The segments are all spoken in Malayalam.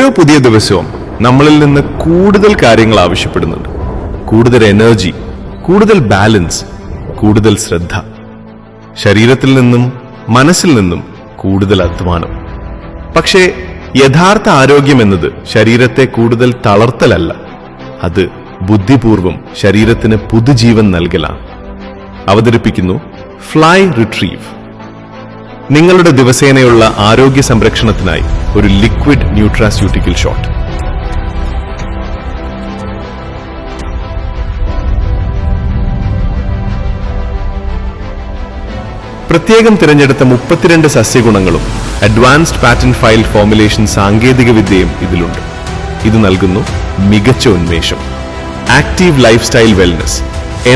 ഓരോ പുതിയ ദിവസവും നമ്മളിൽ നിന്ന് കൂടുതൽ കാര്യങ്ങൾ ആവശ്യപ്പെടുന്നുണ്ട്. കൂടുതൽ എനർജി, കൂടുതൽ ബാലൻസ്, കൂടുതൽ ശ്രദ്ധ. ശരീരത്തിൽ നിന്നും മനസ്സിൽ നിന്നും കൂടുതൽ അധ്വാനം. പക്ഷേ യഥാർത്ഥ ആരോഗ്യം എന്നത് ശരീരത്തെ കൂടുതൽ തളർത്തലല്ല, അത് ബുദ്ധിപൂർവം ശരീരത്തിന് പുതുജീവൻ നൽകലാണ്. അവതരിപ്പിക്കുന്നു ഫ്ലൈ റിട്രീവ്. നിങ്ങളുടെ ദിവസേനയുള്ള ആരോഗ്യ സംരക്ഷണത്തിനായി ഒരു ലിക്വിഡ് ന്യൂട്രാസ്യൂട്ടിക്കൽ ഷോട്ട്. പ്രത്യേകം തിരഞ്ഞെടുത്ത 32 സസ്യഗുണങ്ങളും അഡ്വാൻസ്ഡ് പാറ്റന്റ് ഫയൽ ഫോർമുലേഷൻ സാങ്കേതികവിദ്യയും ഇതിലുണ്ട്. ഇത് നൽകുന്നു മികച്ച ഉന്മേഷം, active life style wellness,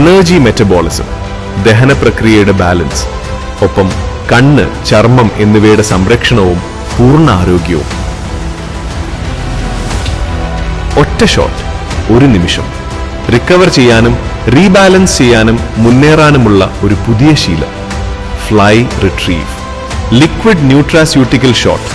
energy metabolism, ദഹന പ്രക്രിയയുടെ ബാലൻസ്, ഒപ്പം കണ്ണ്, ചർമ്മം എന്നിവയുടെ സംരക്ഷണവും പൂർണ്ണ ആരോഗ്യവും. ഒറ്റ ഷോട്ട്, ഒരു നിമിഷം. റിക്കവർ ചെയ്യാനും റീബാലൻസ് ചെയ്യാനും മുന്നേറാനുമുള്ള ഒരു പുതിയ ശീലം. Fly retrieve liquid nutraceutical shot.